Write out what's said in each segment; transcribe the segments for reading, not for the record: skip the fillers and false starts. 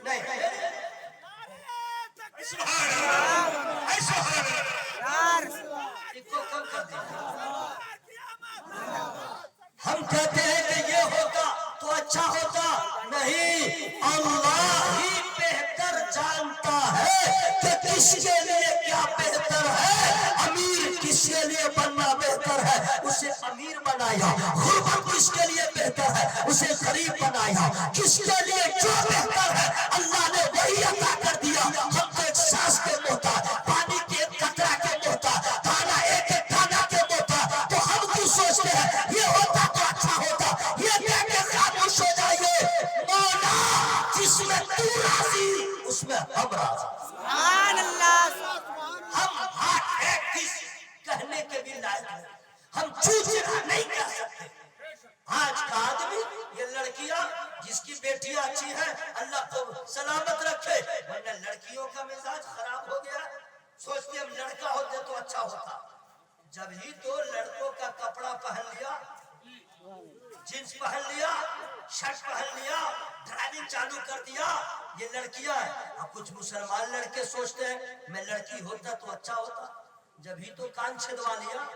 نہیں ہم کہتے ہیں کہ یہ ہوتا تو اچھا ہوتا، نہیں، اللہ ہی بہتر جانتا ہے کہ کس کے لیے کیا بہتر ہے، امیر کس کے لیے بننا بہتر ہے اسے امیر بنایا، غربت کس کے لیے بہتر ہے اسے غریب بنایا، کس کے لیے جو بہتر ہے اللہ نے وہی عطا کر دیا۔ ہم تو ایک سانس کے محتاج، پانی کے ایک قطرہ کے محتاج، دانا ایک ایک دانا کے محتاج، تو ہم کیوں سوچتے ہیں یہ ہوتا تو اچھا ہوتا؟ یہ کہہ کے خاموش ہو جائیے، مولا جس میں تو راضی اس میں ہم راضی۔ سبحان اللہ۔ ہم ہاتھ ایک کس کہنے کے بھی لائق نہیں، ہم چوچرا نہیں کہہ سکتے۔ آج کا آدمی، یہ لڑکیاں جس کی بیٹیاں اچھی ہیں اللہ کو سلامت رکھے، ورنہ لڑکیوں کا مزاج خراب ہو گیا، سوچتے ہم لڑکا ہوتے تو اچھا ہوتا۔ جب ہی تو لڑکوں کا کپڑا پہن لیا، جنس پہن لیا، شرٹ پہن لیا، ڈرائیونگ چالو کر دیا، یہ لڑکیاں ہیں۔ اب کچھ مسلمان لڑکے سوچتے ہیں میں لڑکی ہوتا تو اچھا ہوتا، جب ہی تو کان چھدوا لیا۔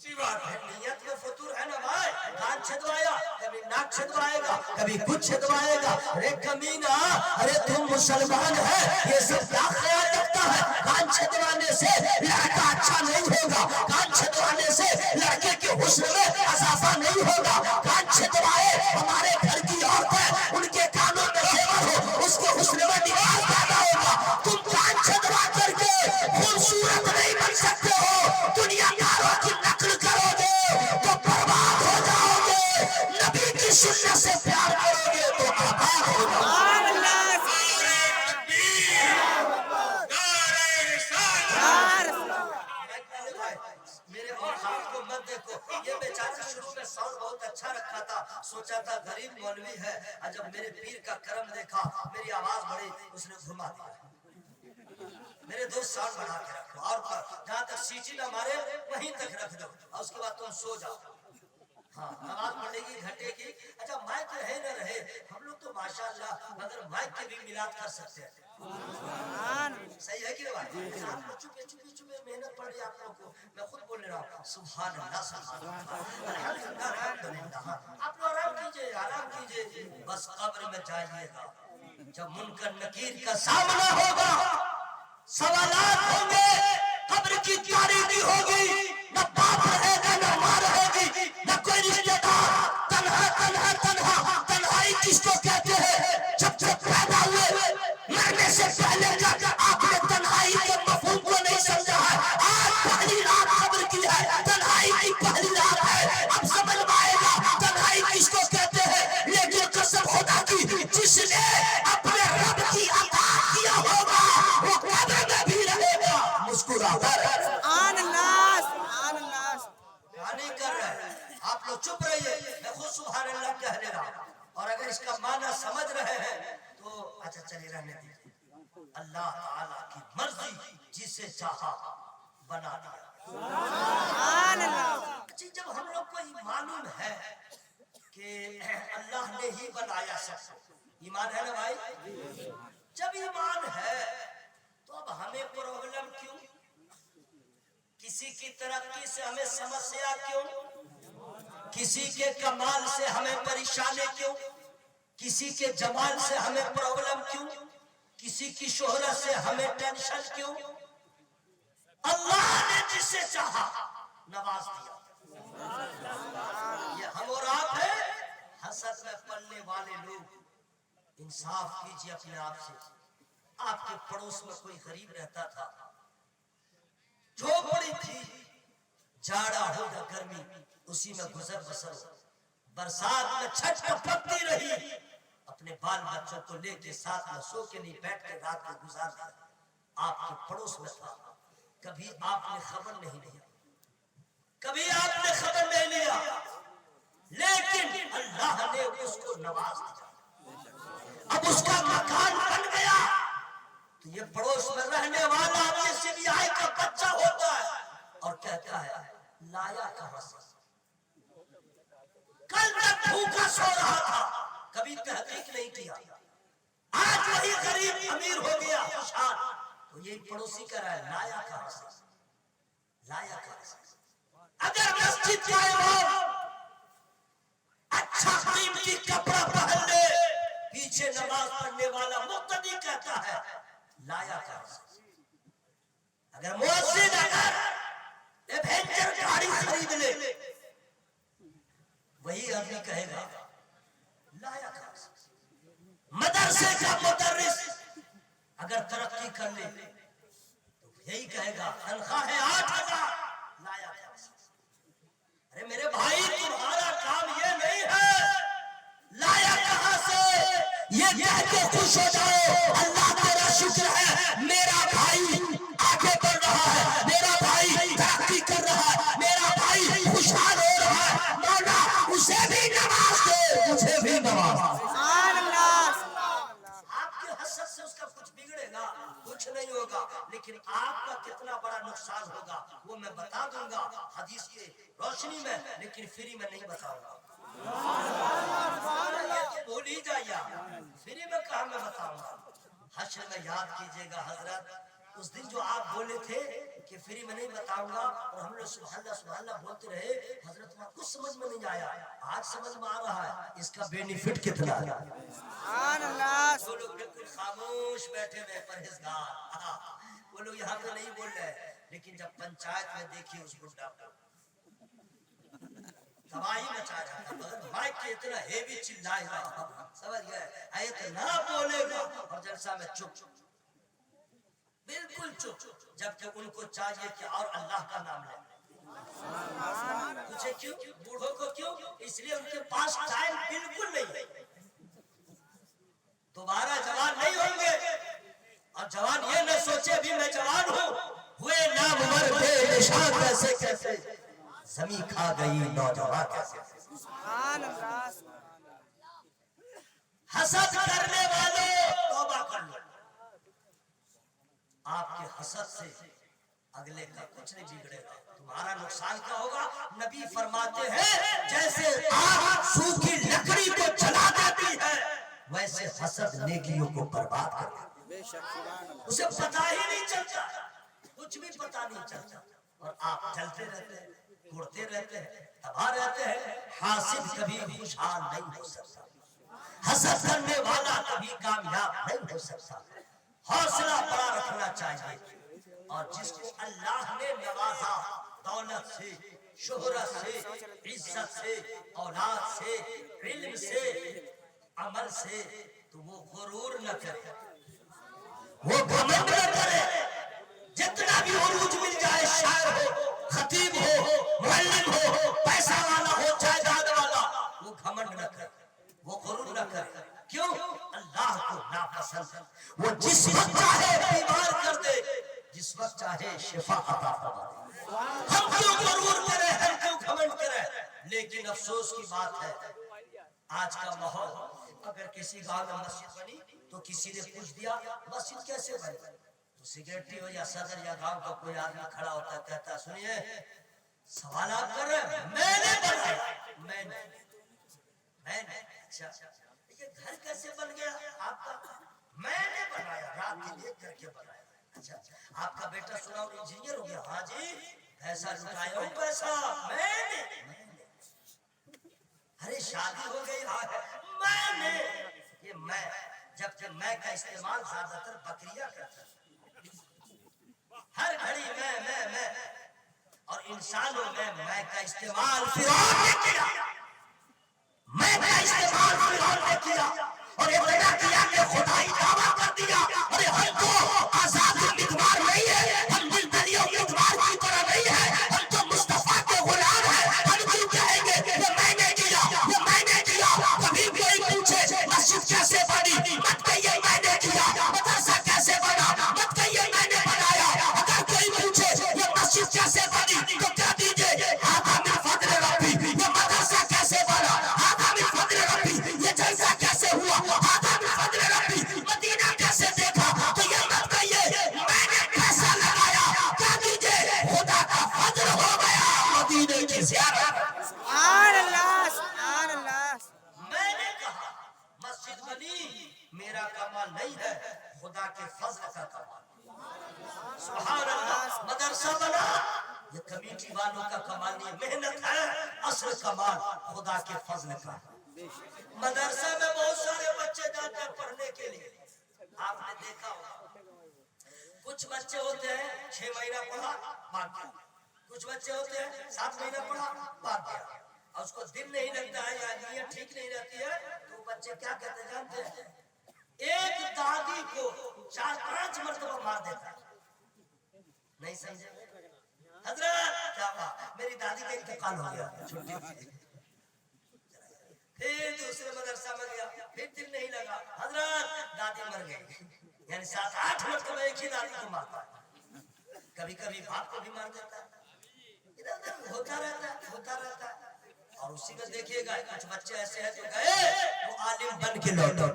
نیت میں فطور ہے نا بھائی، کان چھدوایا، کبھی ناک چھدوائے گا، کبھی کچھ چھدوائے گا۔ ارے کمینہ، ارے تم مسلمان ہے، یہ سب کیا خیال رکھتا ہے؟ کان چھدوانے سے لڑکا اچھا نہیں ہوگا، کان چھدوانے سے لڑکے کے حسن میں اضافہ نہیں ہوگا۔ کان چھدوائے ہمارے گھر کی عورتیں، ان کے کانوں میں زیور ہو، اس کے حسن میں نکھار پیدا ہوگا۔ تم کان چھدوا کر کے خوبصورت نہیں بن سکتے ہو، دنیا داروں کی نقل کرو گے تو برباد ہو جاؤ گے، نبی کی سنت سے پیار کرو گے تو آباد ہو جاؤ گے۔ سبحان اللہ۔ میرے اوقات کو مت دیکھو، یہ بیچارہ شروع میں ساؤنڈ بہت اچھا رکھا تھا، سوچا تھا غریب مولوی ہے، اور جب میرے پیر کا کرم دیکھا، میری آواز بڑی، اس نے گھما دیا۔ میرے دوست ساؤنڈ بڑھا کے رکھو، اور جہاں تک سیٹی نہ مارے وہیں تک رکھ دو، اور اس کے بعد تم سو جاؤ۔ ہاں، نماز پڑھے گی، گھٹے گی۔ اچھا مائک رہے نہ رہے، ہم لوگ تو ماشاءاللہ اگر مائک کے بھی میلاد کر سکتے ہیں۔ صحیح ہے کہ نہیں؟ آپ کو چپے چپے چپے محنت پڑ رہی ہے آپ لوگوں کو، میں خود بولنے رہا ہوں سبحان اللہ سبحان اللہ الحمدللہ الحمدللہ۔ آپ لوگ آرام کیجئے، آرام کیجئے، بس قبر میں جائیے گا، جب منکر نکیر کا سامنا ہوگا، سوالات ہوں گے، قبر کی تاریکی ہوگی، نہ باپ رہے گا نہ ماں رہے گی، نہ کوئی رشتہ دار، تنہا تنہا تنہا۔ تنہائی کس کو کہتے ہیں؟ جب جب پیدا ہوئے مرنے سے پہلے جب آپ نے تنہائی کے مفہوم کو نہیں سمجھا ہے، آج پہلی رات قبر کی ہے، تنہائی کی پہلی رات ہے، اب سمجھ آئے گا تنہائی کس کو کہتے ہیں۔ لیکن قسم خدا کی، جس نے اپنے رب کی اطاعت کیا ہوگا وہ قبر میں بھی رہے گا مسکرا کر۔ سبحان اللہ۔ سبحان اللہ۔ نہیں کر رہے آپ لوگ، چپ رہیے، میں خود سبحان اللہ کہہ لے رہا ہوں، اور اگر اس کا معنی سمجھ رہے ہیں تو اچھا چلیے رہنے دیجیے۔ اللہ تعالیٰ کی مرضی جسے چاہا بنا دیا۔ سبحان اللہ۔ اچھا جب ہم لوگ کو یہ معلوم ہے کہ اللہ نے ہی بنایا سب کو، ایمان ہے نا بھائی؟ جب ایمان ہے تو اب ہمیں پرابلم کیوں؟ کسی کی ترقی سے ہمیں سمسیا کیوں؟ کسی کے کمال سے ہمیں پریشانی کیوں؟ کسی کے جمال سے ہمیں پرابلم کیوں؟ کسی کی شہرت سے ہمیں ٹینشن کیوں؟ اللہ نے جسے چاہا نواز دیا۔ یہ ہم اور آپ ہیں، حسد میں پلنے والے لوگ، انصاف کیجئے اپنے آپ سے۔ آپ کے پڑوس میں کوئی غریب رہتا تھا، جھوپڑی تھی، جاڑا ہو یا گرمی اسی میں گزر بسر ہو، برسات میں چھٹ پکتی رہی، اپنے بال بچوں کو لے کے ساتھ میں سو کے نہیں بیٹھ کے رات کو گزار دیا۔ آپ کے پڑوس میں تھا، کبھی آپ نے خبر نہیں لیا، کبھی آپ نے خبر نہیں لیا، لیکن اللہ نے اس کو نواز دیا، اب اس کا مکان بن گیا۔ تو یہ پڑوس میں رہنے والا اپنے CBI کا بچہ ہوتا ہے اور کہتا ہے لایا کہاں سے؟ کل تک بھوکا سو رہا تھا، کبھی نہیں کیا. آج وہی غریب امیر ہو گیا خوشحال. تو یہی پڑوسی کہہ رہا ہے لایا کہاں سے, لایا کہاں سے. اگر مسجد کا امام اچھا قیمتی کپڑا پہن لے, پیچھے نماز پڑھنے والا مقتدی کہتا ہے لایا کہاں سے. اگر مؤذن اگر ایڈونچر گاڑی خرید لے, وہی آدمی کہے گا لایا کہاں سے. مدرسے کا مدرس اگر ترقی کر لے تو یہی کہے گا تنخواہ ہے 8,000, لایا کہاں سے. ارے میرے بھائی تمہارا کام یہ نہیں ہے لایا کہاں سے یہ کہہ کے خوش ہو جاؤ اللہ تیرا شکر ہے میرا بھائی آگے بڑھ رہا ہے, میرا بھائی ترقی کر رہا ہے, میرا بھائی خوشحال ہو رہا ہے, مولا اسے بھی نواز دے, مجھے بھی نواز دے. سبحان اللہ. آپ کے حسد سے اس کا کچھ بگڑے گا, کچھ نہیں ہوگا, لیکن آپ کا کتنا بڑا نقصان ہوگا وہ میں بتا دوں گا حدیث کے روشنی میں, لیکن فری میں نہیں بتاؤں گا. بھول ہی جائیے, فری میں کہاں میں بتاؤں گا. حشر میں یاد کیجئے گا حضرت اس دن جو آپ بولے تھے کہ فری میں نہیں بتاؤں گا, اور ہم لوگ سبحان اللہ بولتے رہے, حضرت وہاں کچھ سمجھ میں نہیں آیا, آج سمجھ میں آ رہا ہے اس کا بینیفٹ کتنا ہے. سبحان اللہ. جو لوگ بالکل خاموش بیٹھے ہوئے پرہیزگار, وہ لوگ یہاں پہ نہیں بول رہے, لیکن جب پنچایت میں دیکھی اس گنڈا کو تباہی مچا جاتا, مگر مائک کے اتنا ہیوی چلائے گا, سمجھ گئے, اتنا بولے گا, اور جلسہ میں چپ, بالکل چپ, جبکہ ان کو چاہیے کہ اور اللہ کا نام لیں. پوچھے کیوں, بوڑھوں کو کیوں, اس لیے ان کے پاس ٹائم بالکل نہیں, دوبارہ جوان نہیں ہوں گے, اور جوان یہ نہ سوچے بھی میں جوان ہوں, ہوئے نامور بے نشان کیسے کیسے, زمین کھا گئی نوجوان کیسے. سبحان اللہ. حسد کرنے والوں توبہ کر لو, آپ کے حسد سے اگلے کا کچھ نہیں بگڑے گا, تمہارا نقصان کیا ہوگا. نبی فرماتے ہیں جیسے آگ سوکھی لکڑی کو جلا دیتی ہے, ویسے حسد نیکیوں کو برباد کر دیتا ہے. اسے پتہ ہی نہیں چلتا, کچھ بھی پتہ نہیں چلتا, اور آپ چلتے رہتے ہیں, اڑتے رہتے ہیں, تباہ رہتے ہیں. حاسد کبھی خوشحال نہیں ہو سکتا, حسد کرنے والا کبھی کامیاب نہیں ہو سکتا. حوصلہ بڑا رکھنا چاہیے, اور جس کو اللہ نے نوازا دولت سے, شہرت سے, عزت سے, اولاد سے, علم سے, عمل سے, تو وہ غرور نہ کرے, وہ گھمنڈ نہ کرے. جتنا بھی عروج مل جائے, شاعر ہو, خطیب ہو, معلم ہو, پیسہ والا ہو, جائیداد والا, وہ گھمنڈ نہ کرے, وہ غرور نہ کرے. کیوں؟ اللہ کو ناپسند. وہ جس وقت چاہے بیمار کر دے, جس وقت چاہے شفا عطا فرما دے. ہم کیوں غرور کریں, ہم کیوں گھمنڈ کریں. لیکن افسوس کی بات ہے آج کا ماحول, اگر کسی گاؤں میں مسجد بنی تو کسی نے پوچھ دیا مسجد کیسے بنی, تو سیکریٹری ہو یا صدر یا گاؤں کا کوئی آدمی کھڑا ہوتا ہے, کہتا ہے سنیے سوال آپ کر رہے ہیں, میں نے بنایا, میں نے. اچھا یہ گھر کیسے بن گیا آپ کا, میں نے بنایا, رات کی دیکھ کر کے بنایا. اچھا آپ کا بیٹا سنا اور انجینئر ہو گیا, ہاں جی پیسہ لٹایا ہوں, پیسہ میں نے. ارے شادی ہو گئی, میں نے. یہ میں, جبکہ میں کا استعمال زیادہ تر بکریاں کرتا ہے, ہر گھڑی میں, اور انسانوں میں کا استعمال فرعون نے کیا, میں کا استعمال فرعون نے کیا, اور اتنا کیا کہ خدائی دعویٰ کر دیا. ارے ہم تو آزاد امیدوار نہیں ہے, ہم دلدلی امیدوار کی طرح نہیں ہے, ہم تو مصطفیٰ کے غلام ہیں. ہم کیوں کہیں گے یہ میں نے کیا, یہ میں نے کیا. کبھی کوئی پوچھے مسجد کیسے بنی, مت کہیے میں نے کیا. مدرسہ کیسے بنا, مت کہیے میں نے بنایا. اگر کوئی پوچھے یہ مسجد کیسے بنی تو کہہ دیجئے هذا من فضل ربی. یہ مدرسہ کیسے بنا, هذا من فضل ربی. मस्जिद बनी मेरा कमाल नहीं है, खुदा के फजल का कमाल। सुभान अल्लाह। मदरसा बना ये कमेटी वालों का कमाल नहीं, मेहनत है, असल कमाल खुदा के फजल का। मदरसा में बहुत सारे बच्चे जाते हैं पढ़ने के लिए, आपने देखा होगा। कुछ बच्चे होते हैं 6 महीना पढ़ा भाग गया, कुछ बच्चे होते हैं 7 महीना पढ़ा भाग गया, और उसको दिल नहीं लगता है या नीयत ठीक नहीं रहती है, तो बच्चे क्या कहते हैं जानते हैं? एक दादी को 4-5 मरतबा मार देता है। नहीं समझे हजरत? क्या बात, मेरी दादी का इंतकाल हो गया, छुट्टी। फिर दूसरे मदरसा में गया, फिर दिल नहीं लगा, हजरत दादी मर गई। यानी 7-8 मरतबा एक ही दादी को मारता है। कभी कभी बाप को भी मार देता है। इधर उधर होता रहता है, होता रहता है। और उसी में देखिएगा कुछ बच्चे ऐसे हैं जो गए वो आलिम बन के लौटे,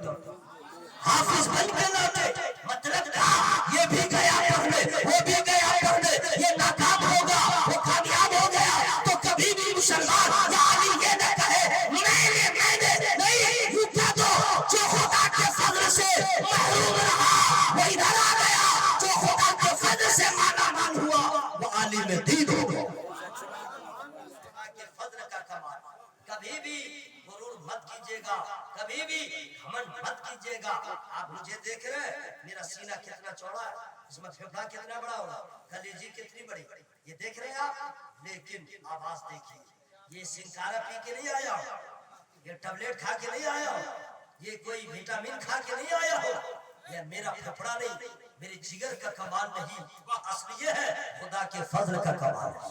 हाफिज बन के लौटे। मतलब क्या? ये भी गया पढ़ने, वो भी गया पढ़ने, ये नाकाम होगा, वो कामयाब हो गया। तो कभी भी मुसलमान या आलिम ये न कहे मैंने नहीं, रुका दो। जो खुदा के फजल से महरूम रहा वो इधर आ गया, जो खुदा के फजल से माला माल हुआ वो आलिम दीन हो गया। कभी भी गुरूर मत कीजिएगा, कभी भी घमंड मत कीजिएगा। आप मुझे देख रहे हैं, मेरा सीना कितना चौड़ा है, इसमें फेफड़ा कितना बड़ा होगा, कलेजी कितनी बड़ी, ये देख रहे हैं आप। लेकिन आवाज देखिए, ये सिंकारा पी के नहीं आया हो, ये टैबलेट खा के नहीं आया हो, ये कोई विटामिन खा के नहीं आया हो, ये मेरा फेफड़ा नहीं, मेरे जिगर का कमाल नहीं, असली ये है खुदा के फजल का कमाल है।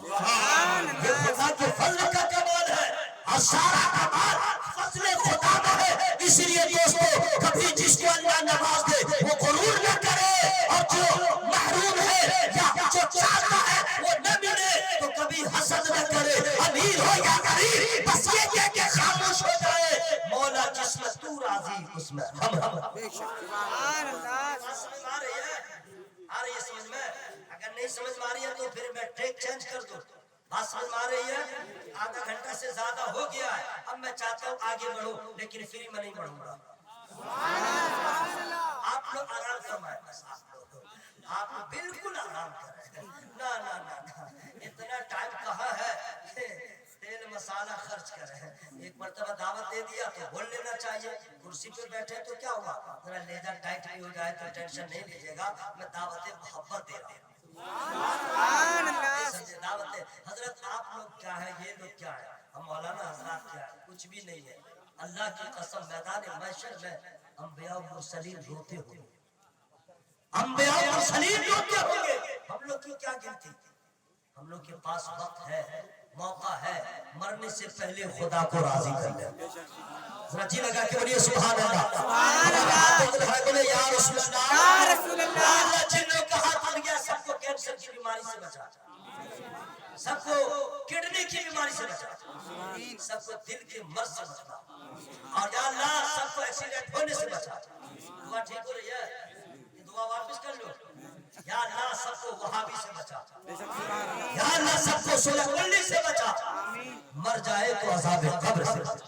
ये खुदा के फजल का कमाल है, और सारा कमाल फजल खुदा में है। इसलिए दोस्तों, कभी जिसको अल्लाह नवाज दे वो गुरूर न करे, और जो महरूम है या जो चाहता है वो न मिले तो कभी हसद न करे। अमीर हो या गरीब, बस ये कह के खामोश हो जाए, मौला जिसमें तू राजी उसमें हम। सुभान अल्लाह। समझ आ रही है? आ रही है समझ में? अगर नहीं समझ में आ रही है तो फिर मैं ट्रैक चेंज कर दूं। बात समझ में आ रही है? आधा घंटा से ज्यादा हो गया है, अब मैं चाहता हूँ आगे बढ़ो, लेकिन फ्री में नहीं बढ़ूंगा। आप लोग आराम फरमाए, बस आप लोग बिल्कुल आराम करें। ना ना ना ना, इतना टाइम कहाँ है तेल मसाला खर्च करें। एक मरतबा दावत दे दिया तो बोल लेना चाहिए। कुर्सी पे बैठे तो क्या हुआ, जरा लेजर टाइट भी हो जाए तो टेंशन नहीं लीजिएगा, मैं दावत मोहब्बत दे रहा हूँ। दावत हजरत आप लोग क्या है, ये लोग क्या है, हम मौलाना हजरत क्या है, कुछ भी नहीं है। अल्लाह की कसम मैदान महशर में अंबिया और मुरसलीन रोते होंगे, अंबिया और मुरसलीन रोते होंगे। हम लोग की क्या गिनती, हम लोग के पास वक्त है, मौका है, मरने से पहले खुदा को राजी कर ले। जरा जी लगा के बोलिए सुभान अल्लाह। बोले या रसूल अल्लाह, या रसूल अल्लाह। जिन्हों का हाथ उठ गया सबको कैंसर की बीमारी से बचा, सबको किडनी की बीमारी से बचा, सबको दिल के मर्ज से बचा, और या अल्लाह सबको एक्सीडेंट होने से बचा। दुआ ठीक हो रही है? दुआ वापस कर लो। या अल्लाह सबको वहाबी से बचा, या अल्लाह सबको सुलगुल्ली से बचा, मर जाए तो अज़ाब कब्र से बचा।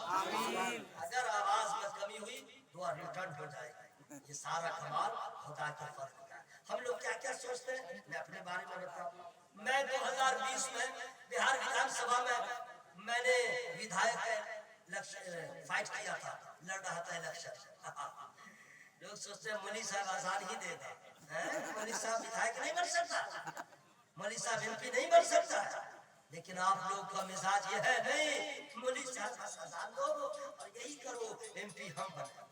अगर आवाज में कमी हुई दुआ रिटर्न हो जाएगी। ये सारा कमाल खुदा के फजल का है। हम लोग क्या क्या सोचते हैं, मैं अपने बारे में बताऊं। मैं 2020 में बिहार विधानसभा में मैंने विधायक फाइट किया था, लड़ रहा था इलेक्शन। लोग सोचते हैं मौलवी साहब आजाद ही देगा, मौलवी साहब विधायक नहीं बन सकता, मौलवी साहब एमपी नहीं बन सकता। लेकिन आप लोग का मिजाज ये है, नहीं मौलवी साहब आजाद दो और यही करो, एमपी हम बने,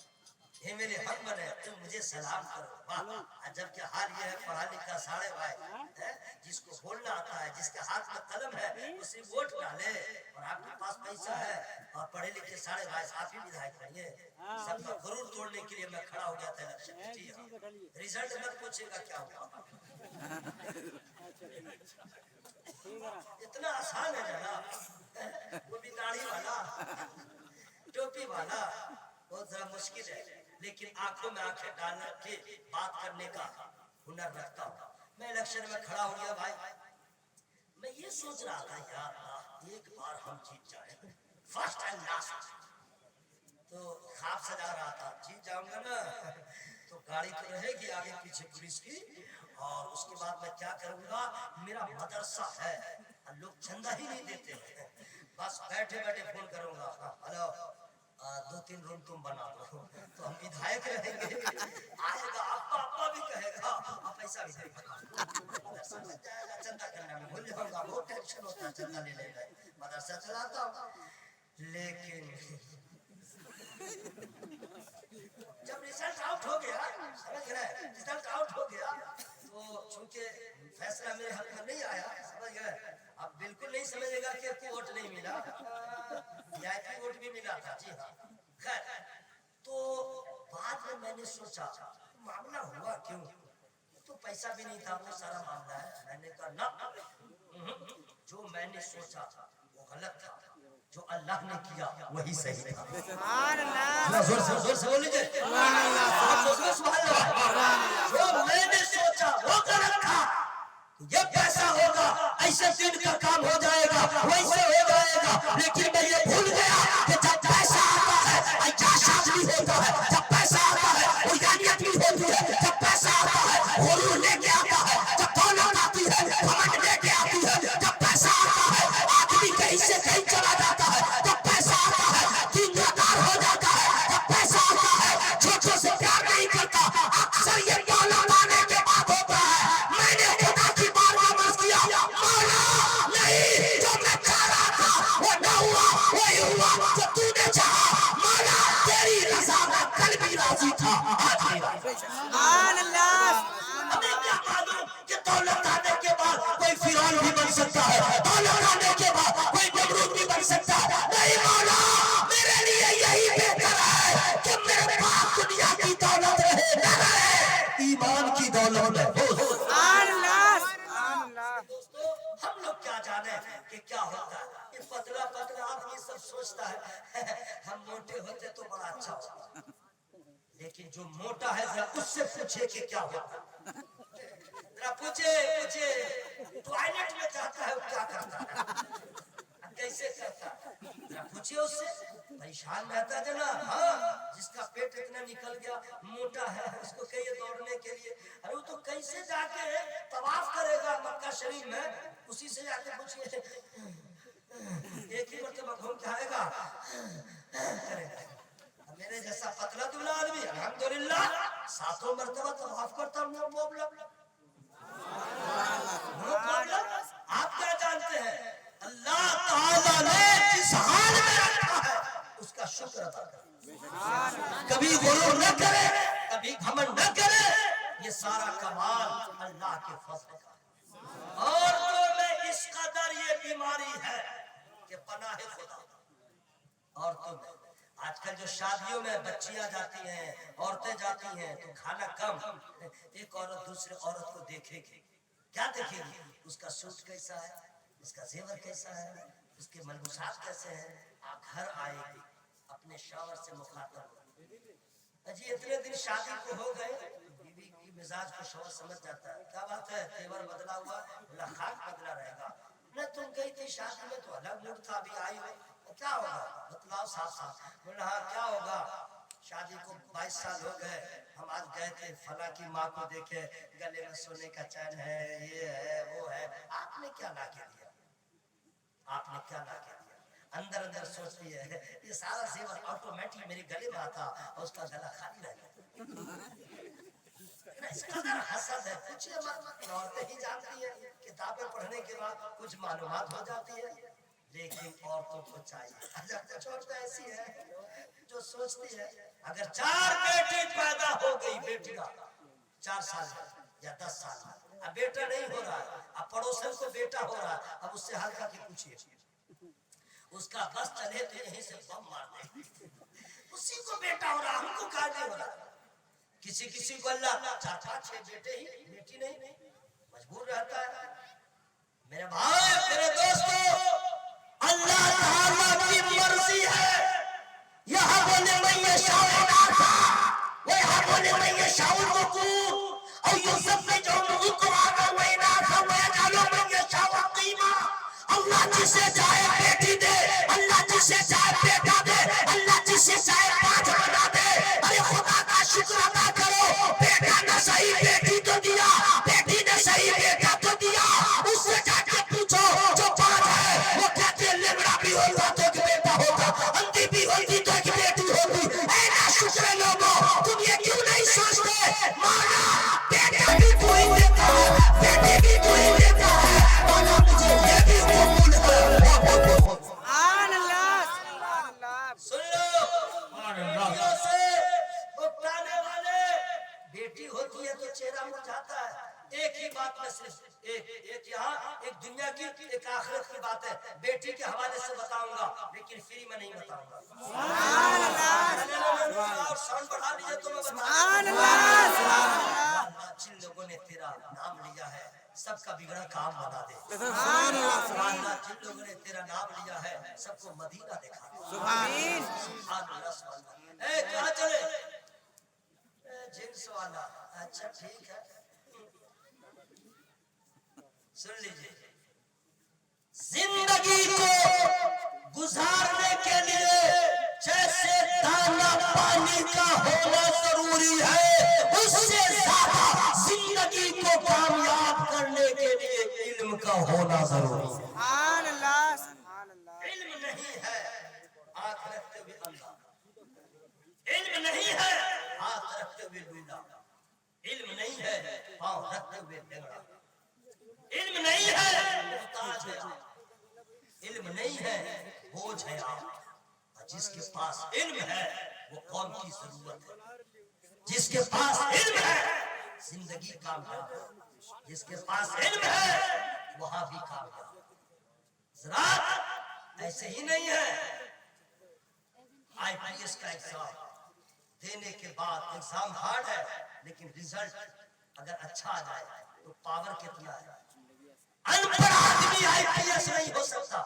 ये मेरे हक बने, तुम मुझे सलाम करो। वाह, जब के हाल ये है, पढ़ा लिखा साढ़े भाई है, जिसको बोलना आता है, जिसके हाथ में कलम है, उसे वोट डाले। और आपके पास पैसा है और पढ़े लिखे साढ़े भाई, आप ही विधायक बनिए। सबका गुरूर तोड़ने के लिए मैं खड़ा हो गया था इलेक्शन। रिजल्ट मत पूछेगा क्या हुआ, इतना आसान है जनाब। वो भी दाढ़ी वाला, टोपी वाला, बहुत जरा मुश्किल है, लेकिन आंखों में आंखें डाल के बात करने का हुनर रखता हूँ। मैं इलेक्शन में खड़ा हो गया भाई, मैं ये सोच रहा था यार एक बार हम जीत जाए फर्स्ट एंड लास्ट। तो तो खाब सजा रहा था, जीत जाऊंगा ना तो गाड़ी तो रहेगी आगे पीछे पुलिस की, और उसके बाद मैं क्या करूंगा, मेरा मदरसा है, लोग चंदा ही नहीं देते हैं, बस बैठे बैठे फोन करूंगा, हेलो 2-3 रूम तुम बना दो, तो हम विधायक रहेंगे, आएगा अब्बा अब्बा भी कहेगा और पैसा भी देगा, मदरसा में जाएगा, चंदा करना में भूल जाऊंगा, बहुत टेंशन होता है चंदा लेने में, मदरसा चलाता हूँ। लेकिन जब रिजल्ट आउट हो गया, समझ गए, रिजल्ट आउट हो गया, तो चूंकि फैसला मेरे हक में नहीं आया, समझ गए, अब बिल्कुल नहीं समझेगा कि आपको वोट नहीं मिला, वीआईपी वोट भी मिला था, जी हाँ। खैर, तो बाद में मैंने सोचा मामला हुआ क्यों, तो पैसा भी नहीं था, वो सारा मामला है। मैंने कहा ना, जो मैंने सोचा वो गलत था, जो अल्लाह ने किया वही सही था। जोर से बोलिए, जो मैंने सोचा वो गलत था, ये पैसा होगा, ऐसे दिन का काम हो जाएगा, वैसे हो जाएगा, लेकिन मैं ये भूल गया कि जब पैसा आता है एहसास भी होता है, जब पैसा आता है उर्गानियत भी होती है, जब पैसा आता है हुरूर लेके आता है, जब दौलत आती है घमंड लेके आती है, जब पैसा आता है आदमी कहीं से कहीं चला जाता है, जब पैसा आता है दीनदार हो जाता है, जब पैसा आता है छोटों से प्यार नहीं करता, अक्सर ये दौलत आने के बाद होता है। मैंने खुदा की बात में अर्ज किया, मौला नहीं, जो मैं चाह रहा था वो न हुआ, वही हुआ जो तूने चाहा, मौला तेरी रज़ा में कल भी राजी था, आज भी राजी। सुभान अल्लाह। हमें क्या मालूम कि दौलत आने के बाद कोई फिरौन भी बन सकता है, दौलत आने के बाद कोई नमरूद भी बन सकता है, नहीं मौला मेरे लिए यही बेहतर है कि मेरे पास दुनिया की दौलत रहे न रहे, ईमान की दौलत है। सुभान अल्लाह। सुभान अल्लाह। दोस्तों हम लोग क्या जाने कि क्या होता है, ये पतला पतला आदमी सब सोचता है हम मोटे होते तो बड़ा अच्छा होता, लेकिन जो मोटा है जरा उससे पूछे कि क्या होता है, जरा पूछे टॉयलेट में जाता है वो क्या करता है, कैसे करता है, जरा पूछिए उससे, परेशान रहता है ना, हाँ जिसका पेट इतना निकल गया मोटा है, उसको कहिए दौड़ने के लिए, अरे वो तो कैसे जाके तवाफ करेगा मक्का शरीफ में, उसी से जाके पूछिए, एक ही मरतबा घूम के आएगा करेगा। मेरे जैसा पतला दुबला आदमी अल्हम्दुलिल्लाह 7 मरतबा तवाफ करता हूँ, नो प्रॉब्लम। आप क्या जानते हैं, अल्लाह ताला ने जिस हाल में रखा है उसका शुक्र अदा करें, कभी गुरूर न करे, कभी घमंड न करे, ये सारा कमाल अल्लाह के फज़ल का है। और तो में इस कदर ये बीमारी है कि पनाह खुदा, और तो आजकल जो शादियों में बच्चियां जाती हैं, औरतें जाती हैं, तो खाना कम, एक औरत दूसरे औरत को देखेगी, क्या देखेगी, उसका सूट कैसा है, उसका जेवर कैसा है, उसके मलबूसात कैसे हैं, घर आएगी अपने शावर से मुखातब, अजी इतने दिन शादी को हो गए, बीवी की मिजाज को शौहर समझ जाता है, क्या बात है तेवर बदला हुआ, बोला खाक बदला रहेगा, न तुम गई थी शादी में तो अलग मूड था, अभी आई हो क्या होगा, बतलाओ साफ साफ, बोला हाँ क्या होगा, शादी को 22 साल हो गए, हम आज गए थे फला की माँ को देखे, गले में सोने का चैन है, ये है वो है, आपने क्या ला के दिया, आपने क्या ला के दिया, अंदर अंदर सोचती है ये सारा जेवर ऑटोमेटिक मेरे गले में आता और उसका गला खाली रह गया, इसका हसद है, पूछिए मत, औरतें ही जानती है, किताबें पढ़ने के बाद कुछ मालूमात हो जाती है, लेकिन औरतों को चाहिए, औरत ऐसी है जो सोचती है अगर 4 बेटी पैदा हो गई, बेटियां 4 साल या 10 साल, अब बेटा नहीं हो रहा है, अब पड़ोसन को बेटा हो रहा है, अब उससे हल्का के पूछिए, उसका बस चले तो यहीं से बम मार दे, उसी को बेटा हो रहा, हमको कहा नहीं हो रहा, किसी किसी को अल्लाह 4-5-6 बेटे ही, बेटी नहीं, मजबूर रहता है। मेरे भाई मेरे दोस्तों, अल्लाह ताला की मर्जी है, यहाँ बोले मैं ये शाउल था, वो यहाँ बोले मैं ये शाउल को कूद, और यूसुफ ने जो मुझको आगा मैना था, मैं जानो मैं ये शाउल कीमा, अल्लाह जिसे चाहे बेटी दे, अल्लाह जिसे चाहे बेटा दे, अल्लाह जिसे चाहे एक ही बात में सिर्फ एक यहाँ एक दुनिया की एक आखिरत की बात है, बेटी के हवाले से बताऊंगा लेकिन फ्री में नहीं बताऊंगा। साउंड बढ़ा लीजिए तो मैं जिन लोगों ने तेरा नाम लिया है सबका बिगड़ा काम बना दे। जिन लोगों ने तेरा नाम लिया है सबको मदीना दिखा दे। कहाँ चले? जिन्स वाला। अच्छा ठीक है, सुन लीजिए। जिंदगी को गुजारने के लिए जैसे दाना पानी का होना जरूरी है, उससे ज्यादा जिंदगी को कामयाब करने के लिए इल्म का होना जरूरी है। इल्म नहीं है आंख रखते हुए अंधा, इल्म नहीं है हाथ रखते हुए लूला, इल्म नहीं है पांव रखते हुए लंगड़ा, इल्म नहीं है मुहताज है, इल्म नहीं है बोझ है आप। जिसके पास इल्म है वो कौम की जरूरत है, जिसके पास इल्म है जिंदगी कामयाब है, जिसके पास इल्म है वहां भी कामयाब। ज़रात ऐसे ही नहीं है। IPS का एग्जाम देने के बाद एग्जाम हार्ड है लेकिन रिजल्ट अगर अच्छा आ जाए तो पावर कितना है। अनपढ़ आदमी IPS नहीं हो सकता,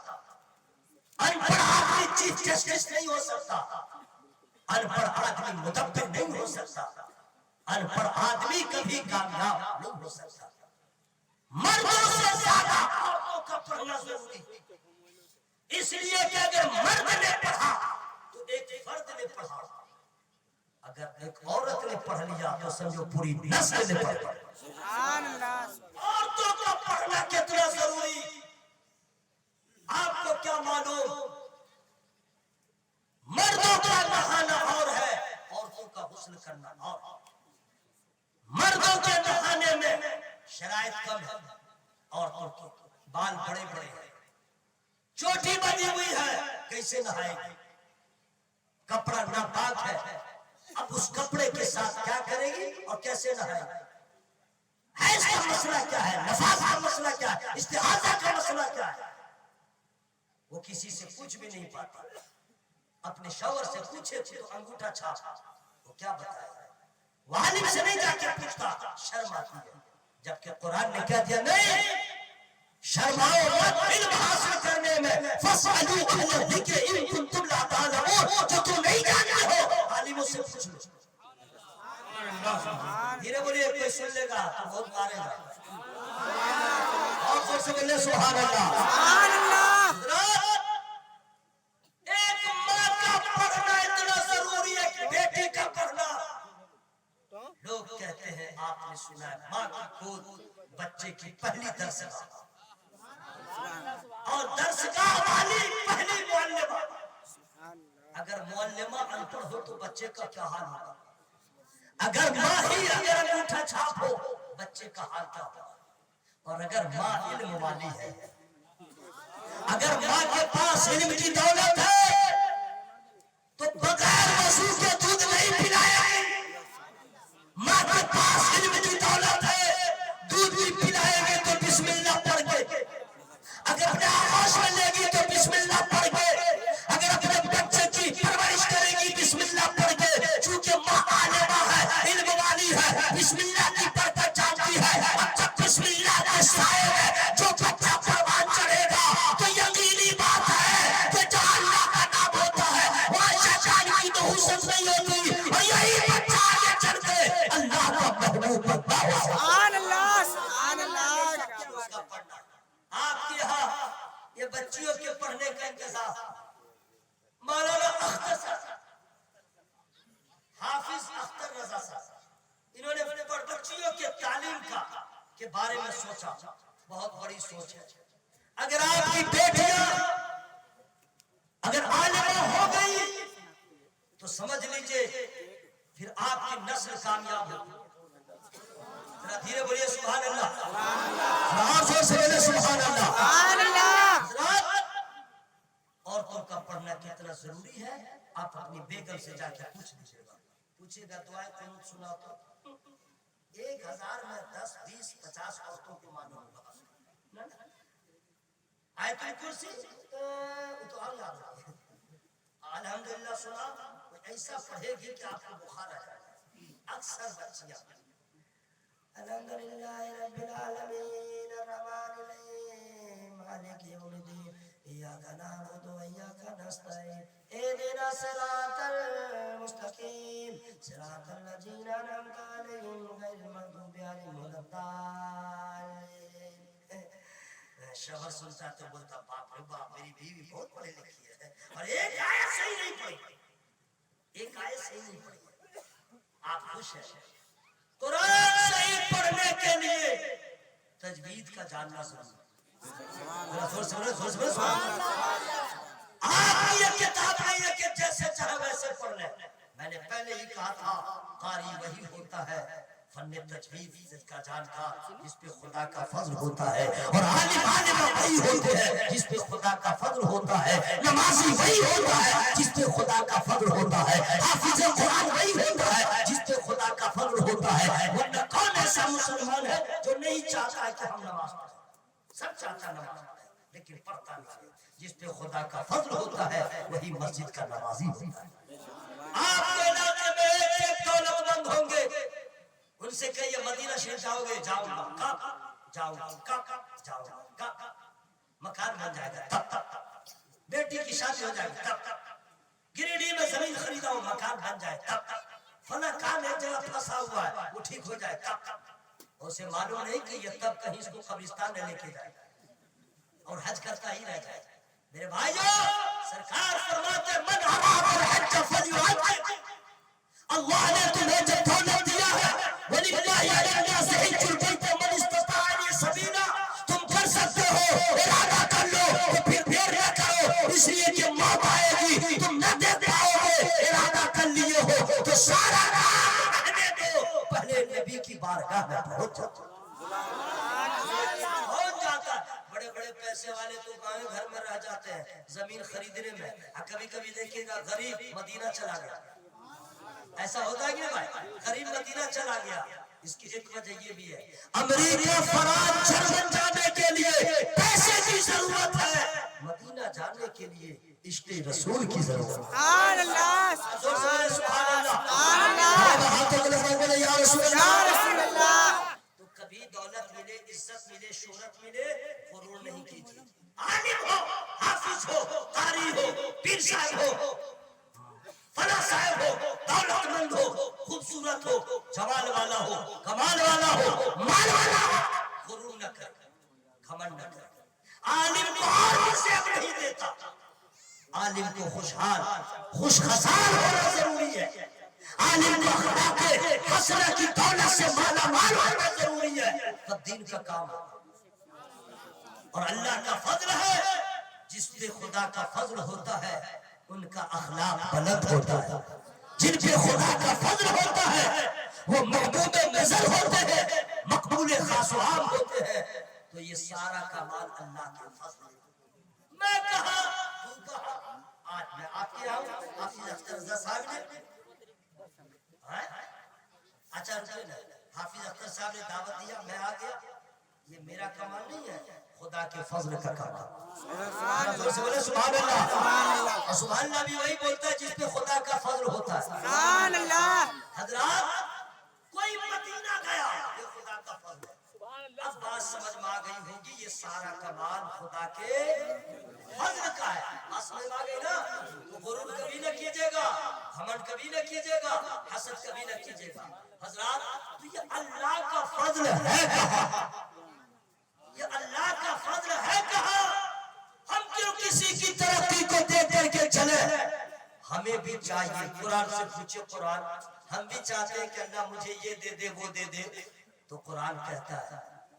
अनपढ़ आदमी चीफ जस्टिस नहीं हो सकता, अनपढ़ आदमी मुदब्बिर नहीं हो सकता, अनपढ़ आदमी कभी कामयाब नहीं हो सकता। मर्दों से ज्यादा औरतों का पढ़ना जरूरी, इसलिए कि अगर मर्द ने पढ़ा तो एक फर्द ने पढ़ा, अगर एक औरत ने पढ़ लिया तो समझो पूरी नस्ल ने पढ़ लिया। औरतों का पढ़ना कितना जरूरी आपको क्या मालूम? मर्दों का नहाना और है, औरतों का हुस्न करना और। मर्दों के नहाने में शराइत कम है, औरतों के बाल बड़े बड़े हैं, चोटी बनी हुई है, कैसे नहाएगी? कपड़ा नापाक है, अब उस कपड़े के साथ क्या करेगी और कैसे नहाएगी? हैज का मसला क्या है, नफास का मसला क्या है, इस्तिहाजा का मसला क्या है? वो किसी से पूछ भी नहीं पाता। अपने शौहर से पूछे तो अंगूठा छाप, वो क्या बताएगा? वालिद से नहीं जाके पूछता, शर्म आती है। जबकि कुरान ने कह दिया नहीं, शर्माओ मत इल्म हासिल करने में, फसअलू अहल ज़िक्र इन कुंतुम ला तालमून, जो तुम नहीं जानते हो आलिमों से पूछ लो। धीरे बोलिए, कोई सुन लेगा तो बहुत मारेगा। और जोर से बोलिए सुभान अल्लाह, सुभान अल्लाह। एक माँ का पढ़ना इतना जरूरी है कि बेटी का पढ़ना। लोग कहते हैं, आपने सुना है, माँ की गोद बच्चे की पहली दरसगाह और दरसगाह वाली पहली मुअल्लिमा। अगर मुअल्लिमा अनपढ़ हो तो बच्चे का क्या हाल होगा? अगर माँ ही अगर अंगूठा छाप हो बच्चे का हाल क्या होगा? और अगर माँ इल्म वाली है, अगर माँ के पास इल्म की दौलत है तो बगैर वजू के दूध नहीं पिलाएगी। माँ के पास इल्म की दौलत है, दूध भी पिलाएंगे तो बिस्मिल्लाह पढ़ के, अगर अपने आगोश में लेगी तो बिस्मिल्लाह पढ़ के, अगर अपने बच्चे की परवरिश करेगी बिस्मिल्लाह पढ़ के। चूंकि माँ आलिमा है, इल्म वाली है, बिस्मिल्लाह की बरकत जानती है। और जब बिस्मिल्लाह के साए में जो बच्चा परवान चढ़ेगा तो यकीनी बात है कि जहाँ अल्लाह का नाम होता है वहाँ शैतान की तो हुस्न नहीं होती, और यही बच्चा आगे चल के अल्लाह का महबूब बनता है। सुभान अल्लाह, सुभान अल्लाह। उसका पढ़ना आपके यहाँ ये बच्चियों के पढ़ने का इंतजाम, मौलाना अख्तर साहब, हाफिज अख्तर रजा साहब, इन्होंने बच्चियों के तालीम का के बारे में सोचा। बहुत बड़ी सोच है। अगर आपकी बेटियां अगर आलिमा हो गई तो समझ लीजिए फिर आपकी नस्ल कामयाब होगी। जरा धीरे बोलिए सुभान अल्लाह, जोर से बोलिए सुभान अल्लाह, सुभान अल्लाह। औरतों का पढ़ना कितना जरूरी है आप अपनी बेगम से जाकर पूछ लीजिएगा। पूछेगा दुआएं कुनूत सुना तो 1000 में 10, 20, 50 औरतों को मालूम होगा ना? आयतुल कुर्सी तो हम याद रखें। अल्हम्दुलिल्लाह सुना, ऐसा पढ़ेगी कि आपको बुखार आ जाएगा। अक्सर बच्चियां अल्हम्दुलिल्लाह रब्बिल आलमीन अर्रहमानिर रहीम मालिकि यौमिद्दीन इय्याका नअबुदु व इय्याका नस्तईन इहदिना सिरातल मुस्तकीम सिरातल लज़ीना अनअमता अलैहिम गैरिल मग़दूबि अलैहिम वलद्दालिन। शौहर सुनता तो बोलता बाप रे बाप, मेरी बीवी बहुत पढ़ी लिखी है और एक आयत सही नहीं पढ़ी, एक आयत सही नहीं पढ़ी। आप खुश हैं? कुरान सही पढ़ने के लिए तजवीद का जानना जरूरी है। आपकी ये किताब नहीं है कि जैसे चाहे वैसे पढ़ ले। मैंने पहले ही कहा था, कारी वही होता है फन्ने तजवीद का जानकार जिस पे खुदा का फजल होता है, और आलिम वही होते हैं जिस पे खुदा का फजल होता है, नमाजी वही होता है जिस पे खुदा का फजल होता है, हाफिज कुरान वही होता है जिस पे खुदा का फजल होता है। वरना कौन ऐसा मुसलमान है जो नहीं चाहता है कि हम नमाज पढ़ें? सब चाहता नमाज पढ़े लेकिन पढ़ता नहीं। जिस पे खुदा का फजल होता है वही मस्जिद का नमाजी होता है। आपके इलाके में एक दौलतमंद होंगे, उनसे कहिए मदीना शरीफ जाओगे? जाऊंगा। कब जाऊंगा? कब जाऊंगा? मकान बन जाएगा तब तब। बेटी की शादी हो जाएगी तब तब। गिरिडीह में जमीन खरीदा हो, मकान बन जाए तब तब। फला काम एक जगह फंसा हुआ है, वो ठीक हो जाए तब तब। उसे मालूम नहीं कि ये तब कहीं इसको कब्रिस्तान में लेके जाए और हज करता ही रह जाए। मेरे भाइयों, सरकार फरमाते मन अरादल हज फलयुहज्ज। अल्लाह ने तुम्हें जब दौलत दिया है, वलिल्लाहि अल-नास हिज्जुल बैत मन इस्तताअ इलैहि सबीला, तुम कर सकते हो, इरादा कर लो, तो फिर देर न करो, इसलिए कि मौत आएगी, तुम न देख पाओगे। इरादा कर लिए हो तो सारा राह रहने दो, पहले नबी की बारगाह में पहुंच जाओ। जाता है। बड़े बड़े पैसे वाले तो गाँव घर में रह जाते हैं जमीन खरीदने में। कभी कभी देखिएगा गरीब मदीना चला गया, ऐसा होता है कि भाई? गरीब मदीना चला गया, इसकी एक वजह ये भी है, अमेरिका फराज जर्मन जाने के लिए पैसे की जरूरत है, मदीना जाने के लिए इश्क़े रसूल की जरूरत है। तो कभी दौलत मिले, इज्जत मिले, शोहरत मिले, गुरूर नहीं कीजिए। आलिम हो, हाफिज हो, कारी हो, पीर साहब हो, फला साहब हो, दौलतमंद हो, खूबसूरत हो, जमाल वाला हो, कमाल वाला हो, माल वाला हो, गुरूर न कर, घमंड न कर। आलिम को और नसीब नहीं देता, आलिम को खुशहाल खुशखसाल होना जरूरी है। आलिम को अखलाक़े हसना की दौलत से माला माल होना जरूरी है, तब दीन का काम है। और अल्लाह का फजल है, जिस पे खुदा का फजल होता है उनका अखलाक बुलंद होता है। जिन पे खुदा का फजल होता है वो महबूब नजर होते हैं, मकबूल खास आम होते हैं। तो ये सारा कमाल अल्लाह के फजल है। मैं कहा, तू कहा, आज मैं आपके यहाँ हाफिज अख्तर रज़ा साहब ने, अच्छा रुकिए ना, हाफिज अख्तर साहब ने दावत दिया, मैं आ गया। ये मेरा कमाल नहीं है, खुदा के फजल का कमाल। सुभान अल्लाह। और सुभान अल्लाह भी वही बोलता है जिस पे खुदा का फजल होता है। सुभान अल्लाह। हजरात, कोई मदीना गया, ये खुदा का फजल है। अब बात समझ में आ गई होगी, ये सारा कमाल खुदा के फजल का है। बात समझ में आ गई ना? तो गुरूर कभी न कीजिएगा, घमंड कभी न कीजिएगा, हसद कभी न कीजिएगा। हजरात, तो ये अल्लाह का फजल है कहाँ? ये अल्लाह का फजल है कहाँ? हम क्यों किसी की तरक्की को देख करके चले? हमें भी चाहिए, कुरान से पूछे, कुरान हम भी चाहते हैं कि अल्लाह मुझे ये दे दे, वो दे दे। तो कुरान कहता है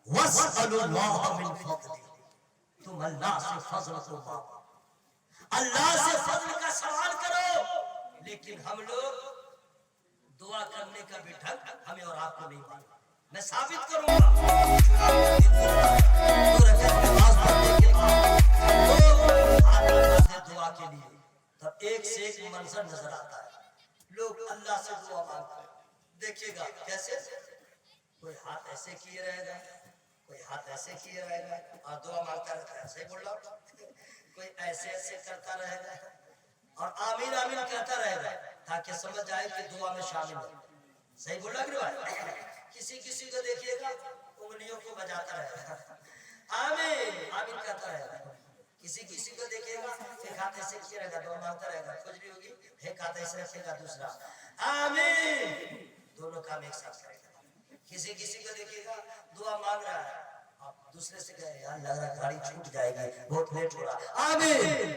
वस्अलुल्लाह मिन फज़लिही, तुम अल्लाह से फजल को मांगो, अल्लाह से फजल का सवाल करो। लेकिन हम लोग दुआ करने का भी ढंग हमें और आपको नहीं मालूम। मैं साबित करूंगा। दुआ के लिए तब एक से एक मंजर नजर आता है, लोग अल्लाह से दुआ मांगते हैं। देखिएगा कैसे کوئی ہاتھ ایسے کیے رہے گا، کوئی ہاتھ ایسے کیے رہے گا اور دعا مانگتا رہتا ہے، صحیح بول رہا ہوں؟ کوئی ایسے ایسے کرتا رہے گا اور آمین آمین کہتا رہے گا تاکہ سمجھ جائے کہ دعا میں شامل ہے، صحیح بول رہا کہ بھائی؟ کسی کو دیکھیے گا انگلیوں کو بجاتا رہے گا، آمین آمین کہتا رہے گا، کسی کو دیکھے گا ایک ہاتھ ایسے کیے رہے گا، دعا مانگتا رہے گا، کھجلی ہوگی ایک ہاتھ ایسے رکھے گا، دوسرا آمین، دونوں کام ایک ساتھ کرے گا۔ کسی کو دیکھیے گا دعا مانگ رہا ہے، آپ دوسرے سے کہے یار لگ رہا گاڑی چھوٹ جائے گی، بہت لیٹ ہو رہا، آمین،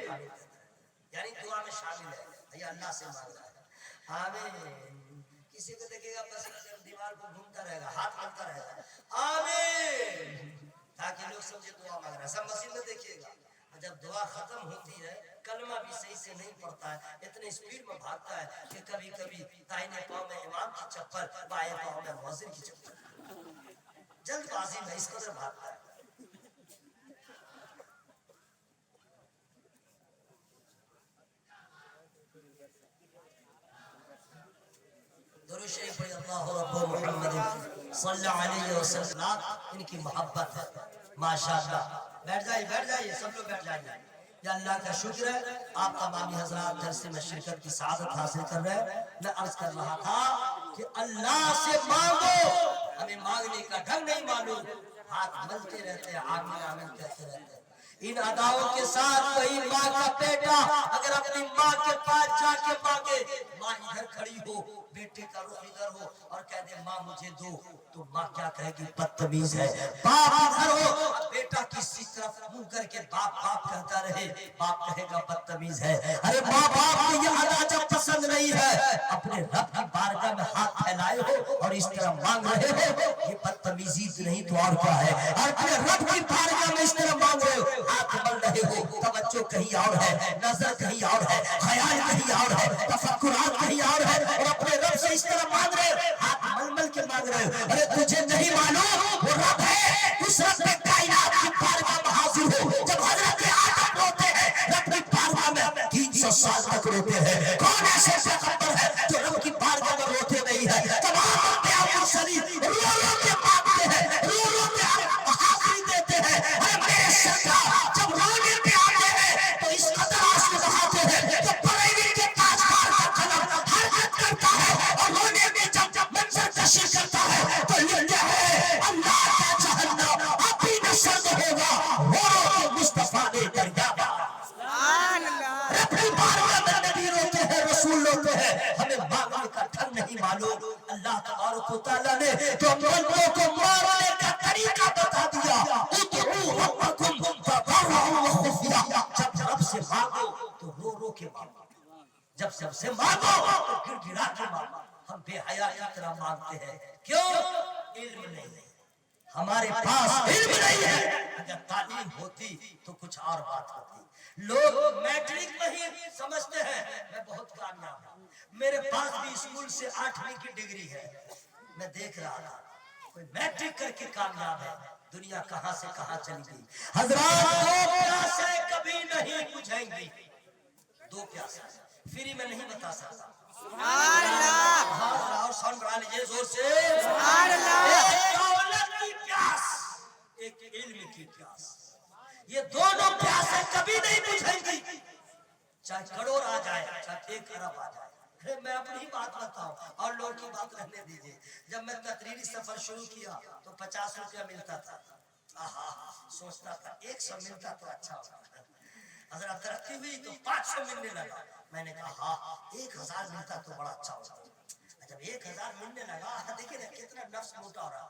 یعنی دعا میں شامل ہے، یہ اللہ سے مانگ رہا ہے، آمین۔ کسی کو دیکھے گا بس دیوار کو گھومتا رہے گا، ہاتھ مانگتا رہے گا، آمین، تاکہ لوگ سمجھے دعا مانگ رہا ہے۔ سب مسجد میں دیکھیے گا جب دعا ختم ہوتی ہے کلمہ بھی صحیح سے نہیں پڑتا ہے، اتنے اسپیڈ میں بھاگتا ہے کہ کبھی کبھی دائیں پاؤں میں امام کی چپل، بائیں پاؤں میں مؤذن کی چپل، جلد بازی میں اس قدر بھاگتا ہے۔ درود شریف پڑھی اللہ رب محمد صلی اللہ علیہ وسلم، ان کی محبت ہے ماشاءاللہ۔ بیٹھ جائیے سب لوگ بیٹھ جائیے۔ یا اللہ کا شکر ہے آپ تمامی حضرات جلسے میں شرکت کی سعادت حاصل کر رہے ہیں۔ میں عرض کر رہا تھا کہ اللہ سے مانگو، ہمیں مانگنے کا ڈھنگ نہیں معلوم، ہاتھ ملتے رہتے ہیں، آمین آمین کہتے رہتے ہیں۔ ان اداؤں کے ساتھ کوئی ماں کا بیٹا اگر اپنی ماں کے پاس جا کے مانگے، ماں ادھر کھڑی ہو، بیٹے کا رخ ادھر ہو اور کہہ دے ماں مجھے دو، تو ماں کیا کہے گی؟ بدتمیز ہے۔ باپ ادھر ہو، بیٹا کسی طرف منہ کر کے باپ باپ کہتا رہے، باپ کہے گا بدتمیز ہے۔ ارے ماں باپ کو یہ ادا جب پسند نہیں ہے، اپنے رب کی بارگاہ میں ہاتھ پھیلائے ہو اور اس طرح مانگ رہے ہو، یہ بدتمیزی نہیں تو اور کیا ہے؟ اور اپنے رب کی بارگاہ میں اس طرح مانگ رہے ہو، ہاتھ مل رہے ہو، توجہ کہیں اور ہے، نظر کہیں اور ہے، خیال کہیں اور ہے، تفکرات کہیں اور ہے، اور اپنے رب سے اس طرح مانگ رہے ہو، ہاتھ مل مل کے مانگ رہے ہو۔ ارے تجھے نہیں معلوم وہ رب ہے، اس رب میں کائنات کی بارگاہ میں حاضر ہو۔ جب حضرت آدم روتے ہیں رب کی بارگاہ میں 300 سال تک روتے ہیں، کون ایسے پیغمبر ہے جو رب کی بارگاہ میں روتے نہیں ہے؟ تمام انبیاء مرسلین رو رو کے مانگتے ہیں، رو رو کے حاضری دیتے ہیں۔ ارے میرے سرکار جب رونے پہ آتے ہیں تو اس قدر آنسو بہاتے ہیں کہ بریلی کے تاجدار کا قلم حرکت کرتا ہے، اور رونے میں جب منظر کشی کرتا ہے تو لکھتے ہیں اللہ کا جہنم اب بھی نہ سرد ہوگا، رو رو کے مصطفیٰ نے دریا اپنی بارگاہ میں نبی روتے ہیں، رسول روتے ہیں، ہمیں مانگنے کا ڈھنگ نہیں معلوم۔ اللہ تبارک و تعالیٰ نے جو بندوں کو مانگنے کا طریقہ بتا دیا، ادعوا ربکم تضرعا وخفیا، جب رب سے مانگو تو رو رو کے مانگو، جب سب سے مانگو تو گر گرا کے مانگو۔ ہم بے حیا کی طرح مانگتے ہیں، کیوں؟ علم نہیں ہے، ہمارے پاس علم نہیں ہے۔ اگر تعلیم ہوتی تو کچھ اور بات ہوتی۔ لوگ میٹرک میں ہی سمجھتے ہیں میں بہت کامیاب ہوں، میرے پاس بھی اسکول سے 8ویں کی ڈگری ہے۔ میں دیکھ رہا تھا کوئی میٹرک کر کے کامیاب ہے، دنیا کہاں سے کہاں چلی گئی۔ حضرات دو پیاسے کبھی نہیں بجھیں گی، دو پیاسے فری میں نہیں بتا سکتا۔ سبحان اللہ، اور ساؤنڈ بڑھا لیجیے زور سے۔ سبحان اللہ، ایک دولت کی پیاس، ایک علم کی پیاس، یہ دونوں پیاسیں کبھی نہیں بجھیں گی، چاہے کروڑ آ جائے چاہے 1 ارب آ جائے۔ میں اپنی بات بتاؤں اور لوگوں کی بات رہنے دیجیے۔ جب میں تقریری سفر شروع کیا تو 50 روپیہ ملتا تھا، سوچتا تھا 100 ملتا تو اچھا ہوتا۔ حضرت ترقی ہوئی تو 500 ملنے لگا، میں نے کہا ہاں 1000 ملتا تو بڑا اچھا ہوتا۔ جب 1000 ملنے لگا، دیکھیں نا کتنا نفس موٹا ہو رہا،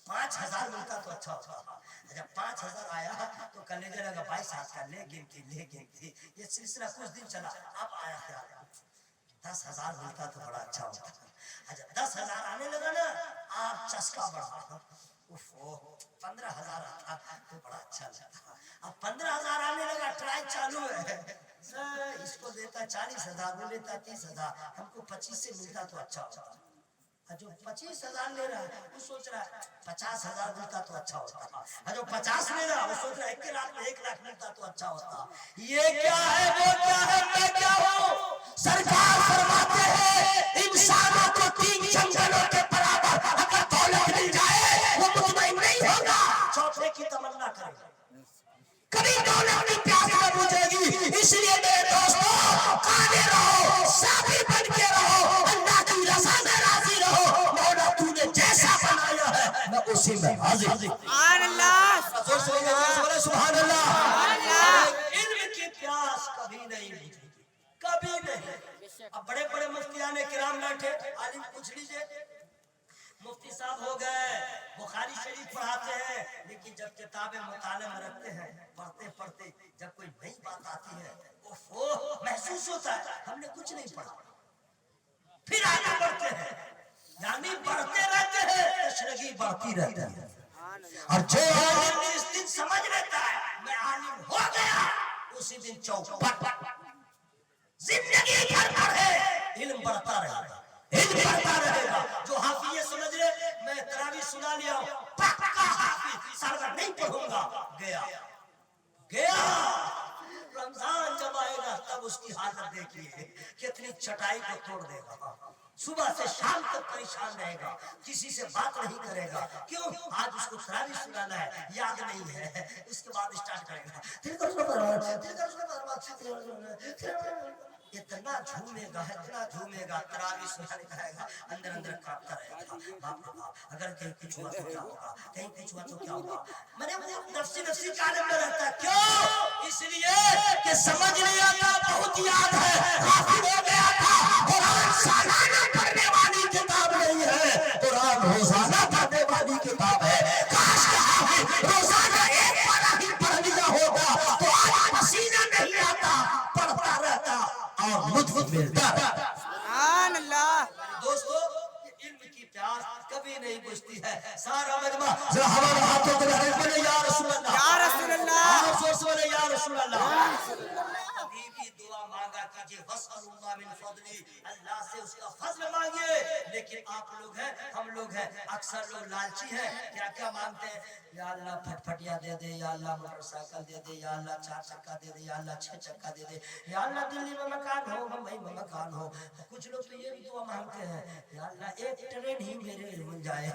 5000 ملتا تو اچھا ہوتا۔ جب 5000 آیا تو کلیجے لگا 22 ہاتھ کا لے گنتی، یہ سلسلہ کچھ دن چلا، اب آیا خیال 10,000 ملتا تو بڑا اچھا ہوتا۔ جب 10,000 آنے لگا نا، آپ چسکا بڑھا، 15,000 آتا تو بڑا اچھا لگتا۔ اب 15,000 آنے لگا، ٹرائی چالو ہے، اس کو دیتا 40,000، وہ لیتا 30,000، ہم کو 25 سے ملتا تو اچھا ہوتا۔ جو 25,000 لے رہا ہے وہ سوچ رہا ہے 50,000 ملتا تو اچھا ہوتا، جو 50 لے رہا ہے وہ سوچ رہا ہے 1 لاکھ میں 1 لاکھ ملتا تو اچھا ہوتا۔ یہ کیا ہے، وہ کیا ہے، میں کیا ہوں؟ سرکار فرماتے ہیں انسانوں کو 3 جنگلوں کے برابر اگر कुर्सी में हाजिर। सुभान अल्लाह जोर से बोले सुभान अल्लाह। इल्म की प्यास कभी नहीं बुझेगी, कभी नहीं। अब बड़े बड़े मुफ्तियान किराम बैठे, आलिम पूछ लीजिए, मुफ्ती साहब हो गए, बुखारी शरीफ पढ़ाते हैं, लेकिन जब किताबें मुताले में रखते हैं, पढ़ते पढ़ते जब कोई नई बात आती है, ओहो, महसूस होता है हमने कुछ नहीं पढ़ा, फिर आगे बढ़ते हैं, यानी बढ़ते रहते हैं, तशरगी बढ़ती रहती है। और जो आलिम इस दिन समझ लेता है मैं आलिम हो गया, उसी दिन चौपट, जिंदगी भर पढ़े, इल्म बढ़ता रहेगा, इल्म बढ़ता रहेगा। जो हाफिज ये समझ ले मैं तरावी सुना लिया हूं, पक्का हाफिज, सारा नहीं पढ़ूंगा, गया गया। रमजान जब आएगा तब उसकी हालत देखिए, कितनी चटाई को तोड़ देगा, सुबह से शाम तक परेशान रहेगा, किसी से बात नहीं करेगा। क्यों? आज उसको तरावी सुनाना है, याद नहीं है, उसके बाद स्टार्ट करेगा, इतना झूमेगा, इतना झूमेगा, तरावी सुनाने कहेगा, अंदर अंदर कांपता रहेगा, बाप रे बाप, अगर कहीं कुछ हुआ तो क्या होगा, कहीं कुछ हुआ तो क्या होगा। मैंने नफ्सी नफ्सी के आलम में रहता है। क्यों? इसलिए कि समझ नहीं आता, बहुत याद है, काफिर हो गया था, कुरान सालाना पढ़ने वाली किताब नहीं है, कुरान रोजाना पढ़ने वाली किताब है। काश रोजाना एक पारा ही पढ़ लिया होगा तो आज पसीना नहीं आता, पढ़ता रहता और लुत्फ मिलता है। सुभान अल्लाह। दोस्तों, इल्म की प्यास कभी नहीं बुझती है। सारा मजमा जरा हमारे हाथों को लहराए बोले या रसूल अल्लाह, या रसूल अल्लाह, जोर से बोले या रसूल अल्लाह। कभी भी दुआ मांगा कीजिए, वस्अलुल्लाह मिन फज़ली, अल्लाह से उसका फजल मांगिए। लेकिन आप लोग हैं, हम लोग हैं, अक्सर लोग लालची हैं, क्या क्या मांगते हैं, या अल्लाह फटफटिया दे दे, या अल्लाह मोटरसाइकिल दे दे, या अल्लाह 4 चक्का दे दे, या अल्लाह 6 चक्का दे दे, या अल्लाह दिल्ली में मकान हो, मुंबई में मकान हो। कुछ लोग तो ये भी दुआ मांगते हैं, या अल्लाह एक ट्रेन ही मेरे मिल जाए, या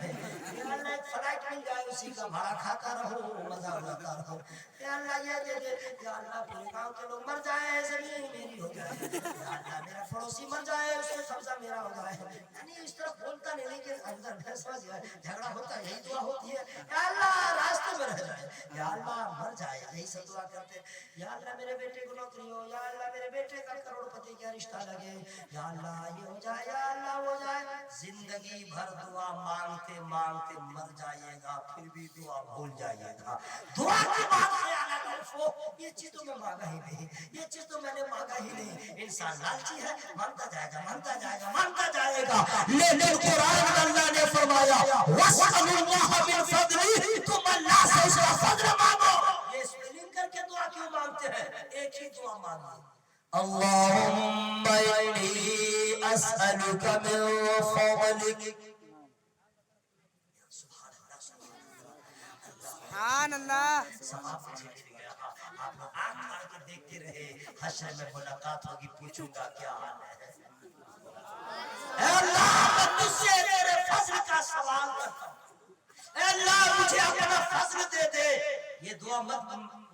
अल्लाह एक फ्लाइट मिल जाए, उसी का भाड़ा खाता रहूं, मजा उड़ाता रहूं, या अल्लाह ये दे दे, या अल्लाह पूरे गांव के लोग मर जाए, जमीन मेरी हो जाए, या अल्लाह मेरा पड़ोसी मर जाए, उसका कब्जा मेरा हो जाए। यानी इस तरह बोलता नहीं, लेकिन अंदर में समझ गया, झगड़ा होता है, यही दुआ होती है, या अल्लाह रास्ते में रह जाए, या अल्लाह मर जाए, यही सब दुआ करते। या अल्लाह मेरे बेटे को नौकरी हो, या अल्लाह मेरे बेटे का करोड़पति का रिश्ता लगे, या अल्लाह ये हो जाए, या अल्लाह वो जाए। जिंदगी भर दुआ मांगते मांगते मर जाइएगा, फिर भी दुआ भूल जाइएगा। दुआ की बात से अलग हो, ये चीज तो मैं मांगा ही नहीं, ये चीज तो मैंने मांगा ही नहीं। इंसान लालची है, मांगता जाएगा, मांगता जाएगा, मांगता जाएगा। लेकिन कुरान में अल्लाह ने फरमाया वस्अलुल्लाह मिन फज़ली, तुम अल्लाह से उसका फजल मांगो। ये स्पेलिंग करके दुआ क्यों मांगते हैं? एक ही दुआ मांगो, अल्लाहुम्मा इन्नी अस्अलुका मिन फज़लिक। सुभान अल्लाह। आप लोग आंख मार के देखते रहे, हश्र में मुलाकात होगी, पूछूंगा क्या हाल है। ऐ अल्लाह, मैं तुझसे तेरे फजल का सवाल करता हूँ, ऐ अल्लाह मुझे अपना फजल दे दे। ये दुआ मत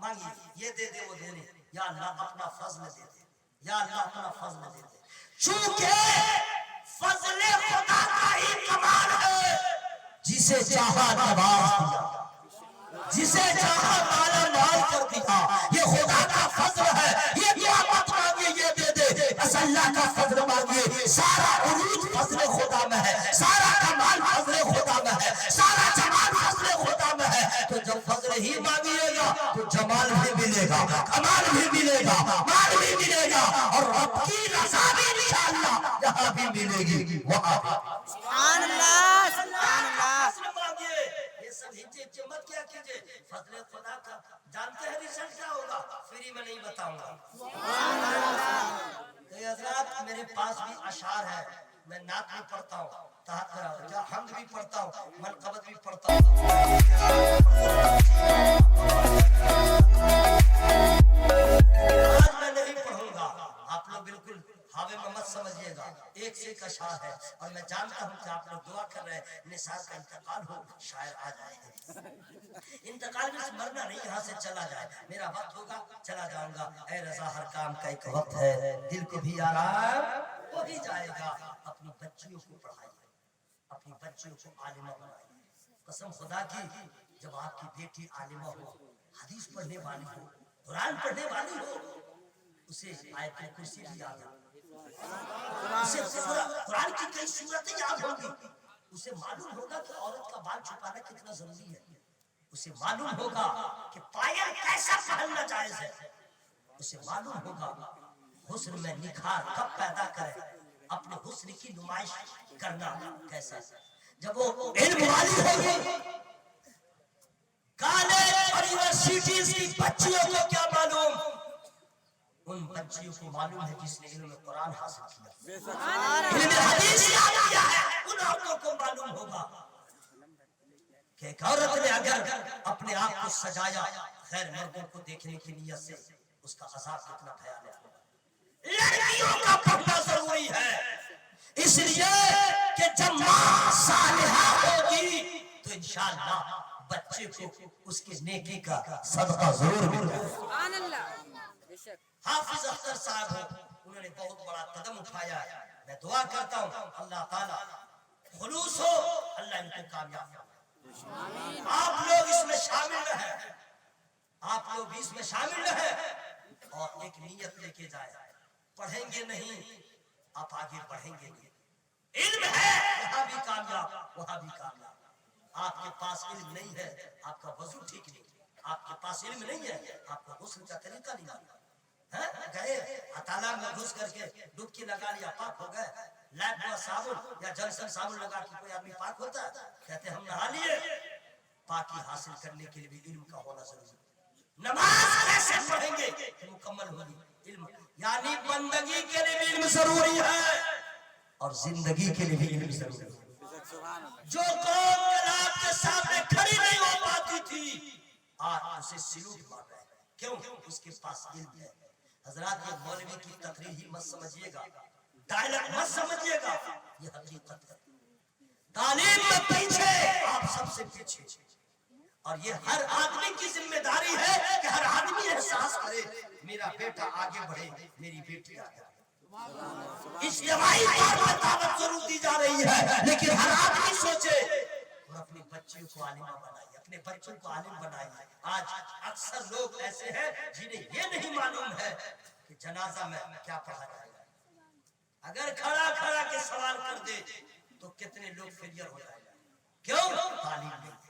मांगिए, ये दे दे वो दे दे, या अल्लाह अपना फजल दे दे, या अल्लाह अपना फजल दे दे। चूंकि फजल खुदा का ही कमाल है, जिसे चाहा नवाज दिया, जिसे चाहा माला माल कर दिया, ये खुदा का फजल है। ये दुआ मत मांगिए ये दे दे, बस अल्लाह का फजल मांगिए। सारा उरूज फजल खुदा में है, सारा कमाल फजल खुदा में है, सारा जमाल फजल खुदा में है। तो जब फजल ही मांगिएगा तो जमाल भी मिलेगा, कमाल भी मिलेगा, माल भी मिलेगा, और रब की रज़ा भी इंशाअल्लाह जहां भी मिलेगी वहां भी। सुभान अल्लाह, सुभान अल्लाह। सब हिज्जे मत क्या कीजिए, फजले खुदा का जानते हैं रिजल्ट क्या होगा, फ्री में नहीं बताऊंगा। तो हजरात, मेरे पास भी अशार है, मैं नात भी पढ़ता हूँ, हमद भी पढ़ता हूँ, मनकबत भी पढ़ता हूँ। आज मैं नहीं पढ़ूंगा, आप लोग बिल्कुल हावे में मत समझिएगा, एक से एक अशार है, और मैं जानता हूँ कि आप लोग दुआ कर रहे हैं निसार का इंतकाल हो, शायर आ जाए। इंतकाल में से मरना नहीं, यहाँ से चला जाए, मेरा वक्त होगा चला जाऊंगा। ऐ रज़ा, हर काम का एक वक्त है, दिल को भी आराम हो ही जाएगा। अपनी बच्चियों को पढ़ाइए, अपनी बच्चियों को आलिमा बनाइए, कसम खुदा की, जब आपकी बेटी आलिमा हो, हदीस पढ़ने वाली हो, कुरान पढ़ने वाली हो, उसे आयतुल कुर्सी भी याद है, उसे कुरान की कई सूरतें याद होंगी, उसे मालूम होगा कि औरत का बाल छुपाना कितना जरूरी है, उसे मालूम होगा कि पायल कैसा पहनना जायज है, उसे मालूम होगा हुस्न में निखार कब पैदा करे, अपने हुस्न की नुमाइश करना कैसा है। जब वो इल्म वाली होगी, कॉलेज और यूनिवर्सिटीज की बच्चियों को क्या मालूम, उन बच्चियों को मालूम है जिसने इल्म कुरान हासिल किया, इल्म हदीस याद किया है, उन औरतों को मालूम होगा कि एक औरत ने अगर अपने आप को सजाया गैर मर्दों को देखने की नीयत से, उसका अज़ाब कितना भयानक होगा। लड़कियों का पढ़ना जरूरी है, इसलिए कि जब माँ सालिहा होगी तो इंशाअल्लाह बच्चे को उसके नेकी का सदका जरूर मिलेगा। हाफिज अख्तर साहब हो, उन्होंने बहुत बड़ा कदम उठाया है, मैं दुआ करता हूँ अल्लाह ताला खुलूस हो, अल्लाह इनको कामयाब करे। आप लोग इसमें शामिल रहे, आप लोग भी इसमें शामिल रहे और एक नीयत लेके जाए, पढ़ेंगे नहीं आप आगे बढ़ेंगे नहीं, इल्म है वहां भी कामयाब वहां भी कामयाब। आपके पास इल्म नहीं है, आपका वजू ठीक नहीं, आपके पास इल्म नहीं है, आपका गुस्ल का तरीका नहीं मालूम है, गए तालाब में घुस करके डुबकी लगा लिया, पाक हो गए, लैब हुआ साबुन या जलसन साबुन लगा के कोई आदमी पाक होता है, कहते हम नहा लिए। पाकी हासिल करने के लिए भी इल्म का होना जरूरी है। नमाज कैसे पढ़ेंगे कि मुकम्मल होगी, इल्म यानी बंदगी के लिए भी इल्म जरूरी है और जिंदगी के लिए भी इल्म जरूरी है। जो कौम कलाम के सामने खड़ी नहीं हो पाती थी, आज उसे सिलूट मार रहे हैं, क्यों? उसके पास इल्म है। हजरात, ये मौलवी की तकरीर ही मत समझिएगा, डायलॉग मत समझिएगा, ये हकीकत है। तालीम में पीछे, आप सबसे पीछे, और ये हर आदमी की जिम्मेदारी है कि हर आदमी एहसास करे मेरा बेटा आगे बढ़े, मेरी बेटी आगे बढ़े। इज्तिमाई तौर पर दावत जरूर दी जा रही है, लेकिन हर आदमी सोचे और अपनी बच्चियों को आलिमा बनाइए, अपने बच्चों को आलिम बनाइए। आज अक्सर लोग ऐसे हैं जिन्हें ये नहीं मालूम है कि जनाजा में क्या पढ़ा जाएगा। अगर खड़ा खड़ा के सवाल कर दे तो कितने लोग फेलियर हो जाएगा, क्यों? तालीम नहीं।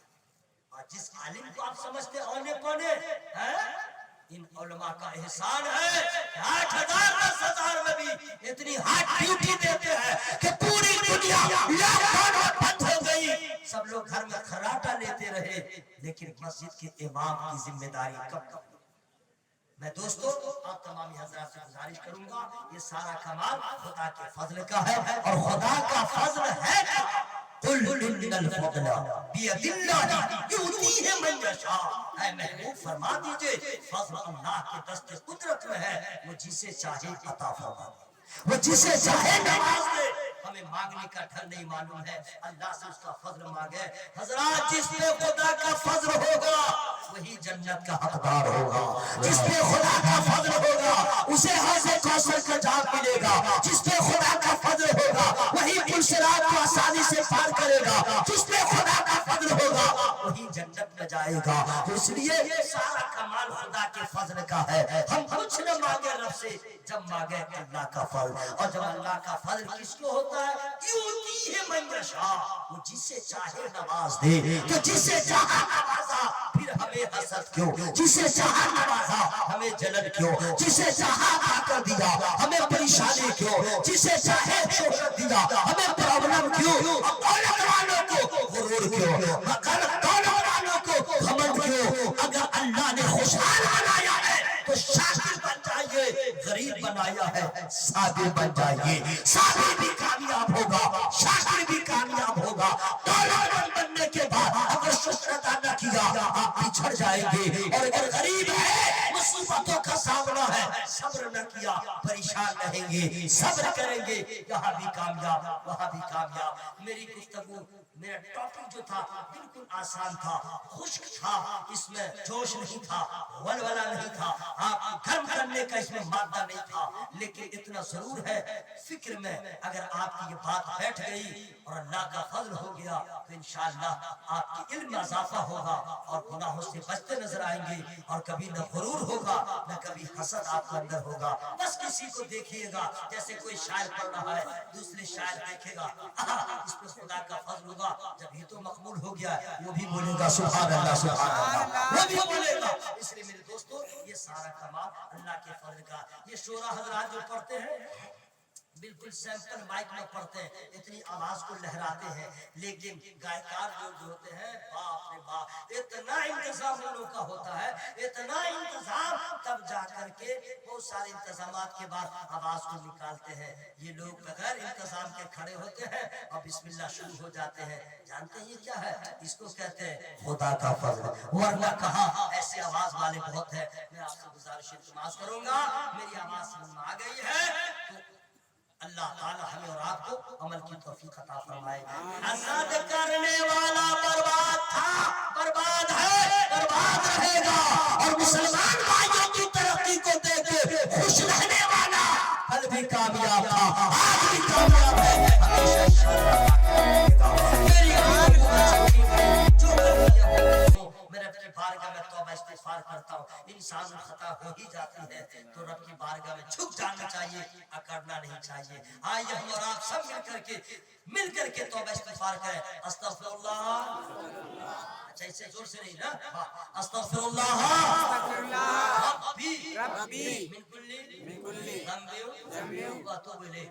और जिस आलिम को आप समझते औने पौने हैं, इन उलमा का एहसान है कि 8,000 10,000 में भी इतनी हार्ड ड्यूटी देते हैं कि पूरी दुनिया लॉकडाउन में बंद हो गई, सब लोग घर में खर्राटा लेते रहे, लेकिन मस्जिद के इमाम की जिम्मेदारी कब? मैं दोस्तों आप तमाम हज़रात से गुजारिश करूंगा, ये सारा कमाल खुदा के फजल का है, और खुदा का फजल है महबूब फरमा दीजिए, फजल अल्लाह के दस्ते कुदरत में है, वो जिसे चाहे अता फरमा दे, वो जिसे चाहे नवाज दे। हमें मांगने का ढंग नहीं मालूम है, अल्लाह से उसका फजल मांगे। हजरात, जिसपे खुदा का फजल होगा वही जन्नत का हकदार होगा, जिसपे खुदा का फजल होगा उसे हौज़े कौसर का जाम मिलेगा, जिसपे खुदा का फजल होगा वही पुलसिरात को आसानी से पार करेगा, जिसपे खुदा का फजल होगा वही जन्नत में जाएगा। इसलिए सारा कमाल खुदा के फजल का है। हम कुछ न मांगे रब से, जब मांगे अल्लाह का फजल, और जब अल्लाह का फजल किसको होता है? यूती है मन यशा, वो जिसे चाहे नवाज दे, तो जिसे चाहा नवाजा फिर हमें हसद क्यों, जिसे चाहा नवाजा हमें जलन क्यों, जिसे चाहा आकर दिया हमें परेशानी क्यों, जिसे चाहे शोहरत दिया हमें प्रॉब्लम क्यों, दौलत वालों को गुरूर क्यों, मगर दौलत वालों को घमंड क्यों। अगर अल्लाह ने खुशहाल बनाया है तो शाकिर बन जाइए, गरीब बनाया है साबिर बन जाइए। साबिर भी कामयाब होगा, शाकिर भी कामयाब होगा। दौलतमंद बनने के बाद अगर शुक्र अदा न किया आप पिछड़ जाएंगे, और अगर गरीब है मुसीबतों का सामना है सब्र न किया परेशान रहेंगे, सब्र करेंगे यहाँ भी कामयाब वहाँ भी कामयाब। मेरी गुफ्तगू मेरा टॉपिक जो था बिल्कुल आसान था, खुश्क था, इसमें जोश नहीं था, वलवला नहीं था, आपको गर्म करने का इसमें मादा नहीं था, लेकिन इतना जरूर है फिक्र में अगर आपकी ये बात बैठ गई और अल्लाह का फजल हो गया तो इंशाअल्लाह आपकी इल्म में इजाफा होगा और गुनाहों से बचते नजर आएंगे और कभी न गुरूर होगा न कभी हसद आपके अंदर होगा। बस किसी को देखिएगा जैसे कोई शायर पढ़ रहा है, दूसरे शायर देखेगा इस पे खुदा का फजल होगा, जब ये तो मकबूल हो गया वो भी बोलेगा सुभान अल्लाह सुभान अल्लाह, वो भी बोलेगा। इसलिए मेरे दोस्तों ये सारा कमाल अल्लाह के फजल का। ये शोरा हजरात जो पढ़ते हैं बिल्कुल सैंपल माइक में पढ़ते हैं, इतनी आवाज को लहराते हैं, लेकिन गायकार जो होते हैं बाप रे बाप इतना इंतजाम उन लोगों का होता है, इतना इंतजाम, तब जाकर के बहुत सारे इंतजामात के बाद आवाज को निकालते हैं। ये लोग बगैर इंतजाम के खड़े होते हैं और बिस्मिल्लाह शुरू हो जाते हैं। जानते हैं ये क्या है? इसको कहते हैं खुदा का फजल, वरना कहा ऐसे आवाज वाले बहुत है। मैं आपसे गुजारिश इल्तिमास करूंगा, मेरी आवाज समझ में आ गई है तो अल्लाह ताला हमें और आपको अमल की तौफीक अता फरमाए। हसद करने वाला बर्बाद था, बर्बाद है, बर्बाद रहेगा, और मुसलमान भाइयों की तरक्की को देख खुश रहने वाला कल भी कामयाब था, आज भी कामयाब है, हमेशा इंशाअल्लाह। मेरे अपनी बारगाह में तौबा इस्तिगफार करता हूँ, इंसान खता हो ही जाती है तो रब की बारगाह में झुक जाना चाहिए, अकड़ना नहीं चाहिए। आइए हम और आप सब मिल करके तौबा इस्तिगफार करें। अस्तगफिरुल्लाह, अच्छा इससे जोर से नहीं ना, अस्तगफिरुल्लाह रब्बी रब्बी मिन कुल्ली मिन कुल्ली ज़ंबिन व अतूबु इलैह।